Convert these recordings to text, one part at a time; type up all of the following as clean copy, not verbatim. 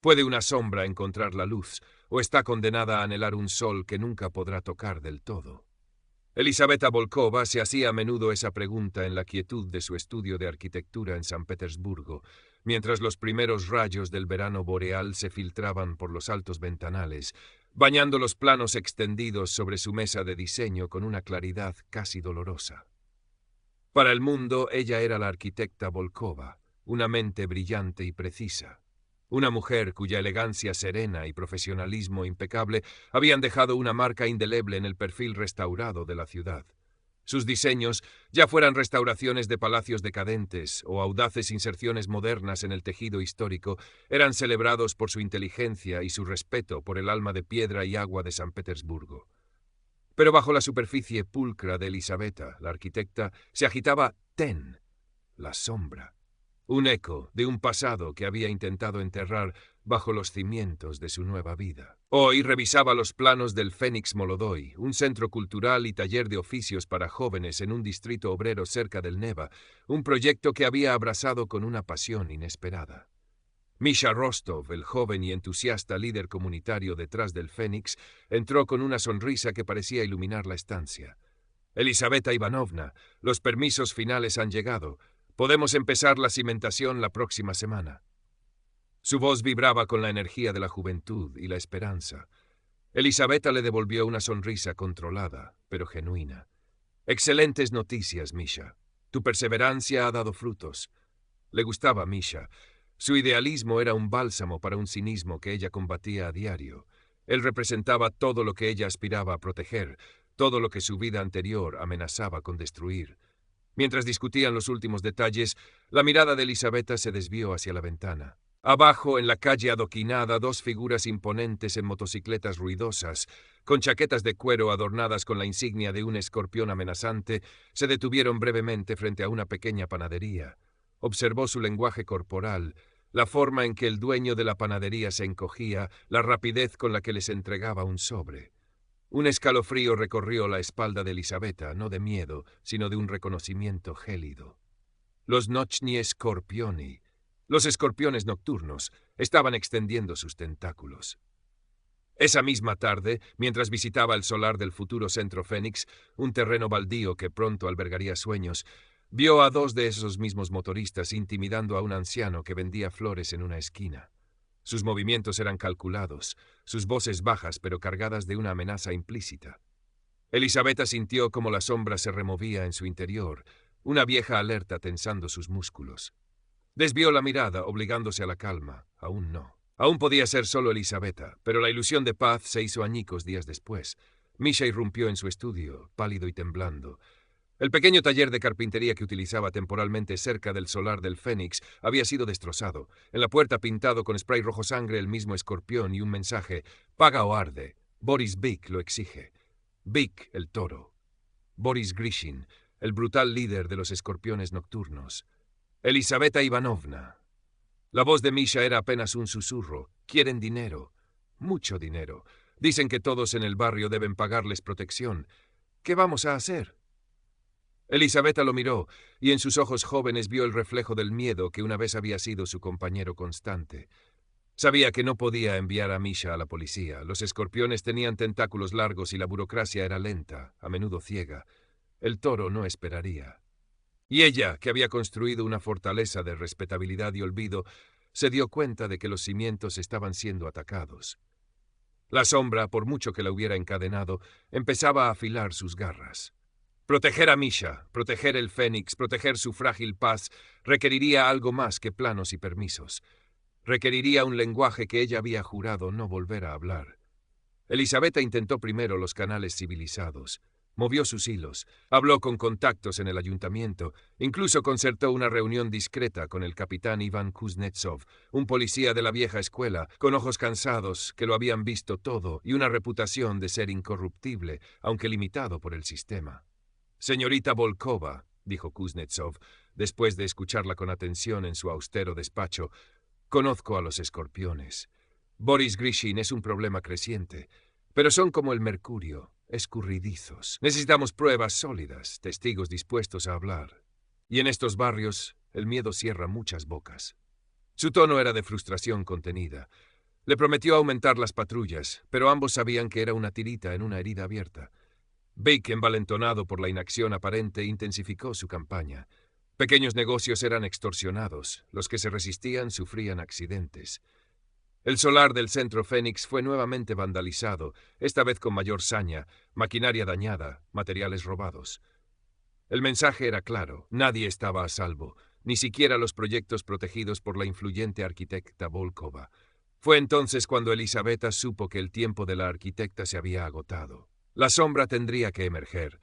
¿Puede una sombra encontrar la luz, o está condenada a anhelar un sol que nunca podrá tocar del todo? Elisaveta Volkova se hacía a menudo esa pregunta en la quietud de su estudio de arquitectura en San Petersburgo, mientras los primeros rayos del verano boreal se filtraban por los altos ventanales, bañando los planos extendidos sobre su mesa de diseño con una claridad casi dolorosa. Para el mundo, ella era la arquitecta Volkova, una mente brillante y precisa. Una mujer cuya elegancia serena y profesionalismo impecable habían dejado una marca indeleble en el perfil restaurado de la ciudad. Sus diseños, ya fueran restauraciones de palacios decadentes o audaces inserciones modernas en el tejido histórico, eran celebrados por su inteligencia y su respeto por el alma de piedra y agua de San Petersburgo. Pero bajo la superficie pulcra de Elisaveta, la arquitecta, se agitaba Ten, la sombra. Un eco de un pasado que había intentado enterrar bajo los cimientos de su nueva vida. Hoy revisaba los planos del Fénix Molodói, un centro cultural y taller de oficios para jóvenes en un distrito obrero cerca del Neva, un proyecto que había abrazado con una pasión inesperada. Misha Rostov, el joven y entusiasta líder comunitario detrás del Fénix, entró con una sonrisa que parecía iluminar la estancia. Elisaveta Ivanovna, los permisos finales han llegado. Podemos empezar la cimentación la próxima semana. Su voz vibraba con la energía de la juventud y la esperanza. Elisaveta le devolvió una sonrisa controlada, pero genuina. Excelentes noticias, Misha. Tu perseverancia ha dado frutos. Le gustaba Misha. Su idealismo era un bálsamo para un cinismo que ella combatía a diario. Él representaba todo lo que ella aspiraba a proteger, todo lo que su vida anterior amenazaba con destruir. Mientras discutían los últimos detalles, la mirada de Elisaveta se desvió hacia la ventana. Abajo, en la calle adoquinada, dos figuras imponentes en motocicletas ruidosas, con chaquetas de cuero adornadas con la insignia de un escorpión amenazante, se detuvieron brevemente frente a una pequeña panadería. Observó su lenguaje corporal, la forma en que el dueño de la panadería se encogía, la rapidez con la que les entregaba un sobre. Un escalofrío recorrió la espalda de Elisaveta, no de miedo, sino de un reconocimiento gélido. Los Nochni Scorpioni, los escorpiones nocturnos, estaban extendiendo sus tentáculos. Esa misma tarde, mientras visitaba el solar del futuro Centro Fénix, un terreno baldío que pronto albergaría sueños, vio a dos de esos mismos motoristas intimidando a un anciano que vendía flores en una esquina. Sus movimientos eran calculados, sus voces bajas pero cargadas de una amenaza implícita. Elisaveta sintió como la sombra se removía en su interior, una vieja alerta tensando sus músculos. Desvió la mirada, obligándose a la calma. Aún no. Aún podía ser solo Elisaveta, pero la ilusión de paz se hizo añicos días después. Misha irrumpió en su estudio, pálido y temblando. El pequeño taller de carpintería que utilizaba temporalmente cerca del solar del Fénix había sido destrozado. En la puerta pintado con spray rojo sangre el mismo escorpión y un mensaje: «Paga o arde. Boris Vik lo exige». Vik, el toro. Boris Grishin, el brutal líder de los escorpiones nocturnos. Elisaveta Ivanovna. La voz de Misha era apenas un susurro. Quieren dinero. Mucho dinero. Dicen que todos en el barrio deben pagarles protección. ¿Qué vamos a hacer? Elisaveta lo miró, y en sus ojos jóvenes vio el reflejo del miedo que una vez había sido su compañero constante. Sabía que no podía enviar a Misha a la policía. Los escorpiones tenían tentáculos largos y la burocracia era lenta, a menudo ciega. El toro no esperaría. Y ella, que había construido una fortaleza de respetabilidad y olvido, se dio cuenta de que los cimientos estaban siendo atacados. La sombra, por mucho que la hubiera encadenado, empezaba a afilar sus garras. Proteger a Misha, proteger el Fénix, proteger su frágil paz, requeriría algo más que planos y permisos. Requeriría un lenguaje que ella había jurado no volver a hablar. Elisaveta intentó primero los canales civilizados. Movió sus hilos, habló con contactos en el ayuntamiento, incluso concertó una reunión discreta con el capitán Iván Kuznetsov, un policía de la vieja escuela, con ojos cansados, que lo habían visto todo y una reputación de ser incorruptible, aunque limitado por el sistema. «Señorita Volkova», dijo Kuznetsov, después de escucharla con atención en su austero despacho, «conozco a los escorpiones. Boris Grishin es un problema creciente, pero son como el mercurio, escurridizos. Necesitamos pruebas sólidas, testigos dispuestos a hablar. Y en estos barrios, el miedo cierra muchas bocas». Su tono era de frustración contenida. Le prometió aumentar las patrullas, pero ambos sabían que era una tirita en una herida abierta. Bake, envalentonado por la inacción aparente, intensificó su campaña. Pequeños negocios eran extorsionados, los que se resistían sufrían accidentes. El solar del centro Phoenix fue nuevamente vandalizado, esta vez con mayor saña, maquinaria dañada, materiales robados. El mensaje era claro, nadie estaba a salvo, ni siquiera los proyectos protegidos por la influyente arquitecta Volkova. Fue entonces cuando Elisabetta supo que el tiempo de la arquitecta se había agotado. La sombra tendría que emerger.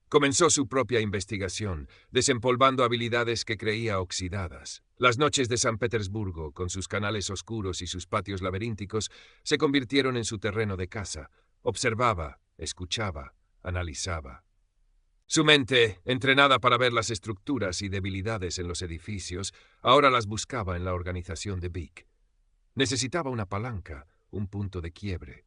Comenzó su propia investigación, desempolvando habilidades que creía oxidadas. Las noches de San Petersburgo, con sus canales oscuros y sus patios laberínticos, se convirtieron en su terreno de caza. Observaba, escuchaba, analizaba. Su mente, entrenada para ver las estructuras y debilidades en los edificios, ahora las buscaba en la organización de Bake. Necesitaba una palanca, un punto de quiebre.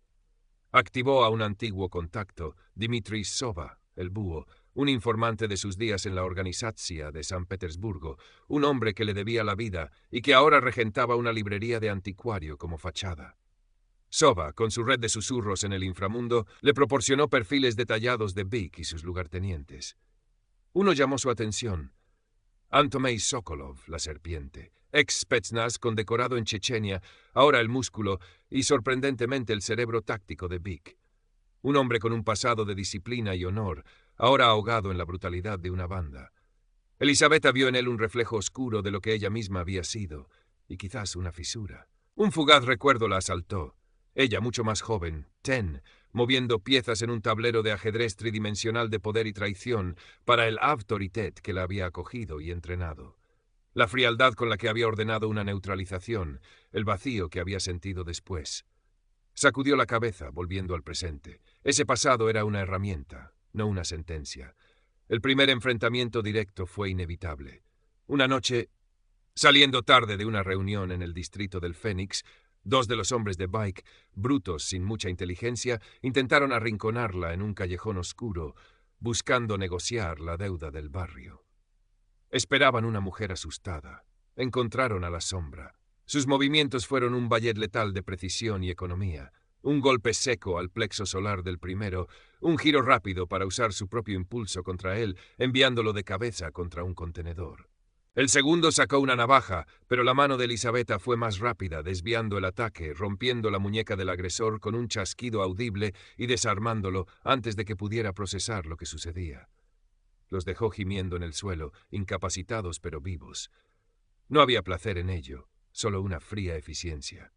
Activó a un antiguo contacto, Dmitry Sova, el búho, un informante de sus días en la Organizacja de San Petersburgo, un hombre que le debía la vida y que ahora regentaba una librería de anticuario como fachada. Sova, con su red de susurros en el inframundo, le proporcionó perfiles detallados de Bake y sus lugartenientes. Uno llamó su atención. Antomei Sokolov, la serpiente, ex Spetsnaz condecorado en Chechenia, ahora el músculo y sorprendentemente el cerebro táctico de Bake. Un hombre con un pasado de disciplina y honor, ahora ahogado en la brutalidad de una banda. Elisabetta vio en él un reflejo oscuro de lo que ella misma había sido, y quizás una fisura. Un fugaz recuerdo la asaltó. Ella, mucho más joven, moviendo piezas en un tablero de ajedrez tridimensional de poder y traición para el Autoritet que la había acogido y entrenado. La frialdad con la que había ordenado una neutralización, el vacío que había sentido después. Sacudió la cabeza, volviendo al presente. Ese pasado era una herramienta, no una sentencia. El primer enfrentamiento directo fue inevitable. Una noche, saliendo tarde de una reunión en el distrito del Phoenix, dos de los hombres de Bake, brutos sin mucha inteligencia, intentaron arrinconarla en un callejón oscuro, buscando negociar la deuda del barrio. Esperaban una mujer asustada. Encontraron a la sombra. Sus movimientos fueron un ballet letal de precisión y economía. Un golpe seco al plexo solar del primero, un giro rápido para usar su propio impulso contra él, enviándolo de cabeza contra un contenedor. El segundo sacó una navaja, pero la mano de Elisabetta fue más rápida, desviando el ataque, rompiendo la muñeca del agresor con un chasquido audible y desarmándolo antes de que pudiera procesar lo que sucedía. Los dejó gimiendo en el suelo, incapacitados pero vivos. No había placer en ello, solo una fría eficiencia.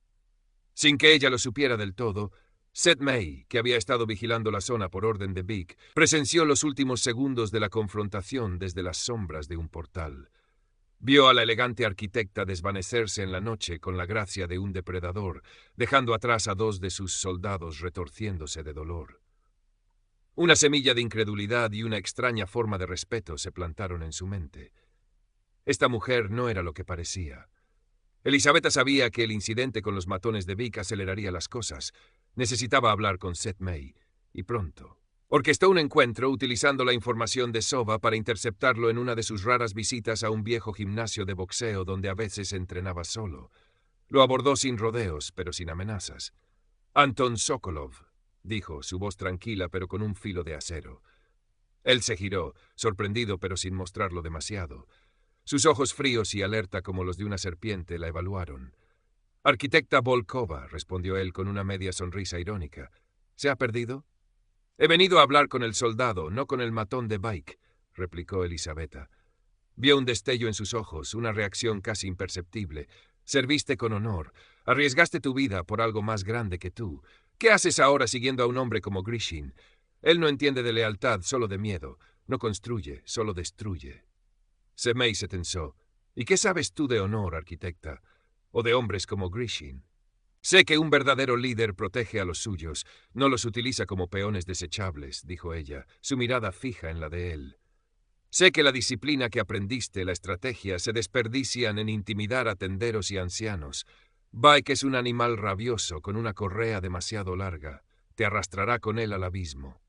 Sin que ella lo supiera del todo, Seth May, que había estado vigilando la zona por orden de Bake, presenció los últimos segundos de la confrontación desde las sombras de un portal. Vio a la elegante arquitecta desvanecerse en la noche con la gracia de un depredador, dejando atrás a dos de sus soldados retorciéndose de dolor. Una semilla de incredulidad y una extraña forma de respeto se plantaron en su mente. Esta mujer no era lo que parecía. Elisabetta sabía que el incidente con los matones de Bake aceleraría las cosas. Necesitaba hablar con Seth May, y pronto. Orquestó un encuentro utilizando la información de Sova para interceptarlo en una de sus raras visitas a un viejo gimnasio de boxeo donde a veces entrenaba solo. Lo abordó sin rodeos, pero sin amenazas. «Anton Sokolov», dijo, su voz tranquila pero con un filo de acero. Él se giró, sorprendido pero sin mostrarlo demasiado. Sus ojos fríos y alerta como los de una serpiente la evaluaron. «Arquitecta Volkova», respondió él con una media sonrisa irónica. «¿Se ha perdido?» «He venido a hablar con el soldado, no con el matón de Bake», replicó Elisabetta. Vio un destello en sus ojos, una reacción casi imperceptible. «Serviste con honor. Arriesgaste tu vida por algo más grande que tú. ¿Qué haces ahora siguiendo a un hombre como Grishin? Él no entiende de lealtad, solo de miedo. No construye, solo destruye». Semei se tensó. «¿Y qué sabes tú de honor, arquitecta? ¿O de hombres como Grishin?» «Sé que un verdadero líder protege a los suyos, no los utiliza como peones desechables», dijo ella, su mirada fija en la de él. «Sé que la disciplina que aprendiste, la estrategia, se desperdician en intimidar a tenderos y ancianos. Bake es un animal rabioso con una correa demasiado larga. Te arrastrará con él al abismo».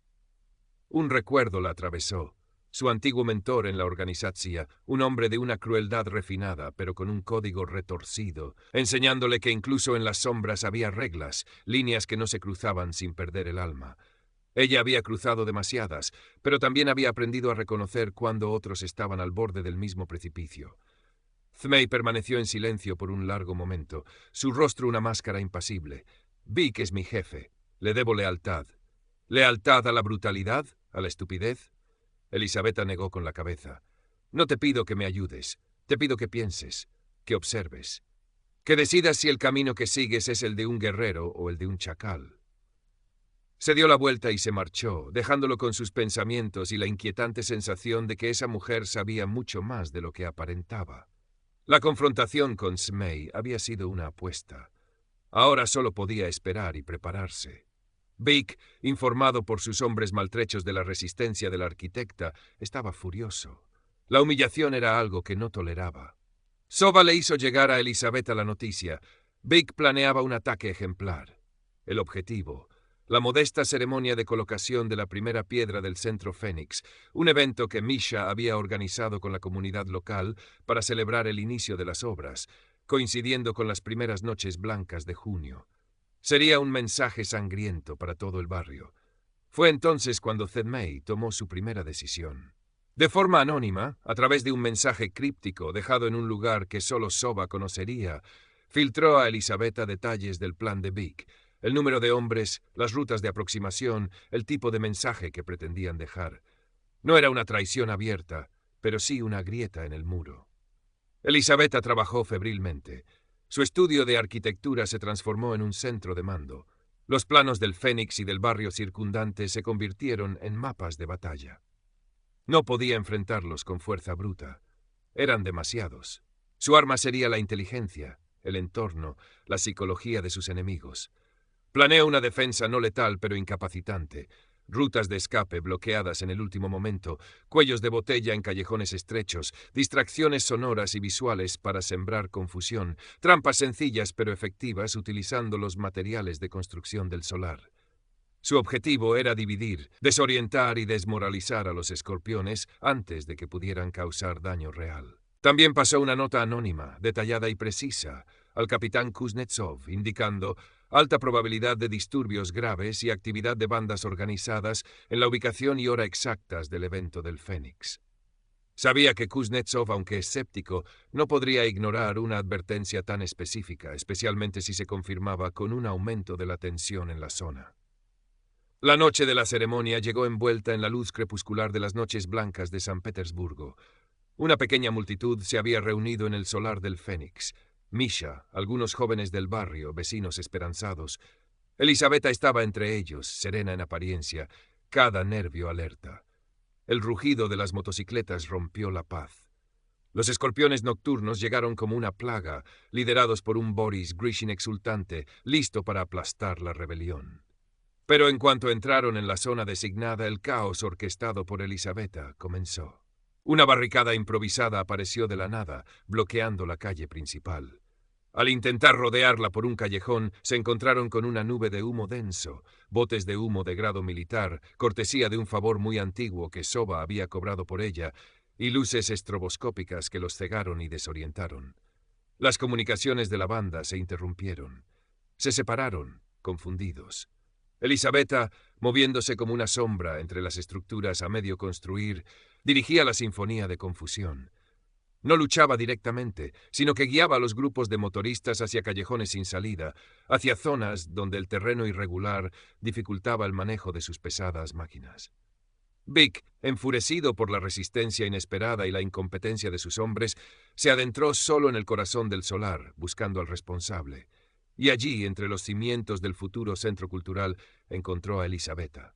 Un recuerdo la atravesó. su antiguo mentor en la organización, un hombre de una crueldad refinada, pero con un código retorcido, enseñándole que incluso en las sombras había reglas, líneas que no se cruzaban sin perder el alma. Ella había cruzado demasiadas, pero también había aprendido a reconocer cuando otros estaban al borde del mismo precipicio. Thmei permaneció en silencio por un largo momento, su rostro una máscara impasible. Vic es mi jefe. Le debo lealtad. ¿Lealtad a la brutalidad? ¿A la estupidez? Elisabetta negó con la cabeza. No te pido que me ayudes. Te pido que pienses, que observes, que decidas si el camino que sigues es el de un guerrero o el de un chacal. Se dio la vuelta y se marchó, dejándolo con sus pensamientos y la inquietante sensación de que esa mujer sabía mucho más de lo que aparentaba. La confrontación con Thmei había sido una apuesta. Ahora solo podía esperar y prepararse. Vic, informado por sus hombres maltrechos de la resistencia de la arquitecta, estaba furioso. La humillación era algo que no toleraba. Soba le hizo llegar a Elisabetta la noticia. Vic planeaba un ataque ejemplar. El objetivo, la modesta ceremonia de colocación de la primera piedra del Centro Fénix, un evento que Misha había organizado con la comunidad local para celebrar el inicio de las obras, coincidiendo con las primeras noches blancas de junio. Sería un mensaje sangriento para todo el barrio. Fue entonces cuando Thmei tomó su primera decisión. De forma anónima, a través de un mensaje críptico dejado en un lugar que solo Soba conocería, filtró a Elisabetta detalles del plan de Vic, el número de hombres, las rutas de aproximación, el tipo de mensaje que pretendían dejar. No era una traición abierta, pero sí una grieta en el muro. Elisabetta trabajó febrilmente. Su estudio de arquitectura se transformó en un centro de mando. Los planos del Fénix y del barrio circundante se convirtieron en mapas de batalla. No podía enfrentarlos con fuerza bruta. Eran demasiados. Su arma sería la inteligencia, el entorno, la psicología de sus enemigos. Planeó una defensa no letal pero incapacitante. Rutas de escape bloqueadas en el último momento, cuellos de botella en callejones estrechos, distracciones sonoras y visuales para sembrar confusión, trampas sencillas pero efectivas utilizando los materiales de construcción del solar. Su objetivo era dividir, desorientar y desmoralizar a los escorpiones antes de que pudieran causar daño real. También pasó una nota anónima, detallada y precisa, al capitán Kuznetsov, indicando alta probabilidad de disturbios graves y actividad de bandas organizadas en la ubicación y hora exactas del evento del Fénix. Sabía que Kuznetsov, aunque escéptico, no podría ignorar una advertencia tan específica, especialmente si se confirmaba con un aumento de la tensión en la zona. La noche de la ceremonia llegó envuelta en la luz crepuscular de las noches blancas de San Petersburgo. Una pequeña multitud se había reunido en el solar del Fénix. Misha, algunos jóvenes del barrio, vecinos esperanzados. Elisabetta estaba entre ellos, serena en apariencia, cada nervio alerta. El rugido de las motocicletas rompió la paz. Los escorpiones nocturnos llegaron como una plaga, liderados por un Boris Grishin exultante, listo para aplastar la rebelión. Pero en cuanto entraron en la zona designada, el caos orquestado por Elisabetta comenzó. Una barricada improvisada apareció de la nada, bloqueando la calle principal. Al intentar rodearla por un callejón, se encontraron con una nube de humo denso, botes de humo de grado militar, cortesía de un favor muy antiguo que Soba había cobrado por ella, y luces estroboscópicas que los cegaron y desorientaron. Las comunicaciones de la banda se interrumpieron. Se separaron, confundidos. Elisabetta, moviéndose como una sombra entre las estructuras a medio construir, dirigía la sinfonía de confusión. No luchaba directamente, sino que guiaba a los grupos de motoristas hacia callejones sin salida, hacia zonas donde el terreno irregular dificultaba el manejo de sus pesadas máquinas. Vic, enfurecido por la resistencia inesperada y la incompetencia de sus hombres, se adentró solo en el corazón del solar, buscando al responsable. Y allí, entre los cimientos del futuro centro cultural, encontró a Elisabetta.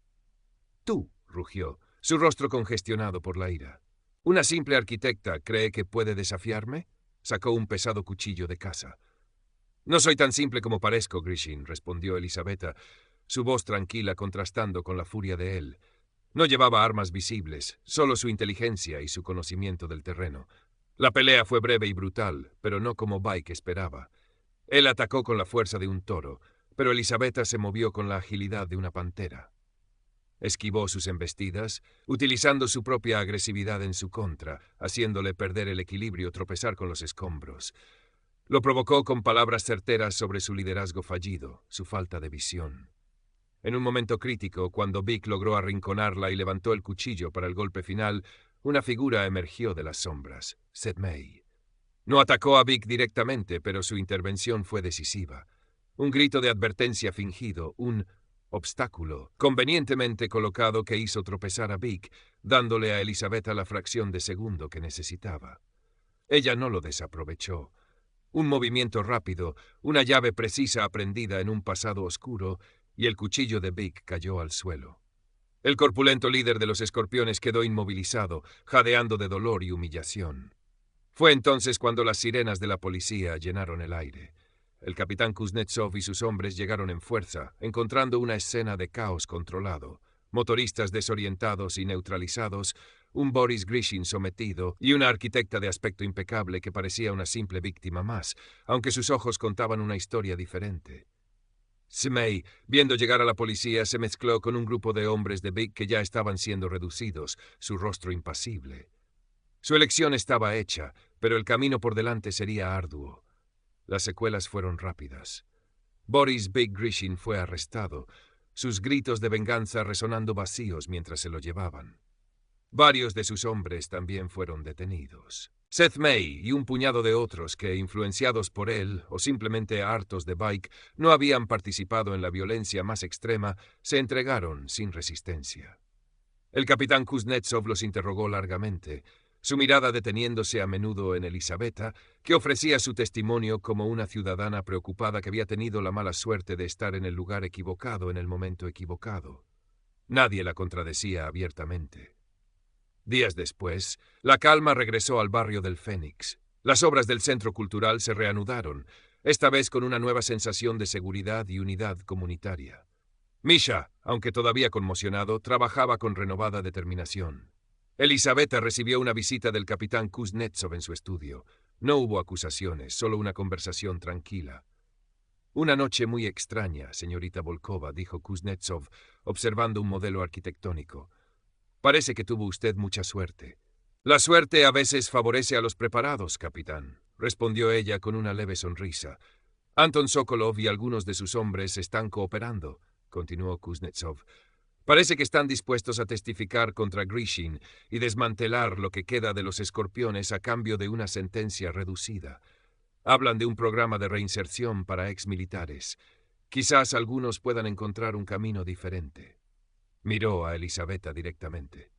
«Tú», rugió, su rostro congestionado por la ira. «¿Una simple arquitecta cree que puede desafiarme?» Sacó un pesado cuchillo de caza. «No soy tan simple como parezco, Grishin», respondió Elisabetta, su voz tranquila contrastando con la furia de él. No llevaba armas visibles, solo su inteligencia y su conocimiento del terreno. La pelea fue breve y brutal, pero no como Vic esperaba. Él atacó con la fuerza de un toro, pero Elisabetta se movió con la agilidad de una pantera. Esquivó sus embestidas, utilizando su propia agresividad en su contra, haciéndole perder el equilibrio, tropezar con los escombros. Lo provocó con palabras certeras sobre su liderazgo fallido, su falta de visión. En un momento crítico, cuando Vic logró arrinconarla y levantó el cuchillo para el golpe final, una figura emergió de las sombras, Seth May. No atacó a Vic directamente, pero su intervención fue decisiva. Un grito de advertencia fingido, un obstáculo convenientemente colocado que hizo tropezar a Vic, dándole a Elisabetta la fracción de segundo que necesitaba. Ella no lo desaprovechó. Un movimiento rápido, una llave precisa aprendida en un pasado oscuro, y el cuchillo de Vic cayó al suelo. El corpulento líder de los escorpiones quedó inmovilizado, jadeando de dolor y humillación. Fue entonces cuando las sirenas de la policía llenaron el aire. El capitán Kuznetsov y sus hombres llegaron en fuerza, encontrando una escena de caos controlado. Motoristas desorientados y neutralizados, un Boris Grishin sometido y una arquitecta de aspecto impecable que parecía una simple víctima más, aunque sus ojos contaban una historia diferente. Smey, viendo llegar a la policía, se mezcló con un grupo de hombres de Vic que ya estaban siendo reducidos, su rostro impasible. Su elección estaba hecha, pero el camino por delante sería arduo. Las secuelas fueron rápidas. Boris Big Grishin fue arrestado, sus gritos de venganza resonando vacíos mientras se lo llevaban. Varios de sus hombres también fueron detenidos. Seth May y un puñado de otros que, influenciados por él o simplemente hartos de Bike, no habían participado en la violencia más extrema, se entregaron sin resistencia. El capitán Kuznetsov los interrogó largamente, su mirada deteniéndose a menudo en Elisabetta, que ofrecía su testimonio como una ciudadana preocupada que había tenido la mala suerte de estar en el lugar equivocado en el momento equivocado. Nadie la contradecía abiertamente. Días después, la calma regresó al barrio del Fénix. Las obras del Centro Cultural se reanudaron, esta vez con una nueva sensación de seguridad y unidad comunitaria. Misha, aunque todavía conmocionado, trabajaba con renovada determinación. Elisabetta recibió una visita del capitán Kuznetsov en su estudio. No hubo acusaciones, solo una conversación tranquila. «Una noche muy extraña, señorita Volkova», dijo Kuznetsov, observando un modelo arquitectónico. «Parece que tuvo usted mucha suerte». «La suerte a veces favorece a los preparados, capitán», respondió ella con una leve sonrisa. «Anton Sokolov y algunos de sus hombres están cooperando», continuó Kuznetsov. «Parece que están dispuestos a testificar contra Grishin y desmantelar lo que queda de los escorpiones a cambio de una sentencia reducida. Hablan de un programa de reinserción para exmilitares. Quizás algunos puedan encontrar un camino diferente». Miró a Elisabetta directamente.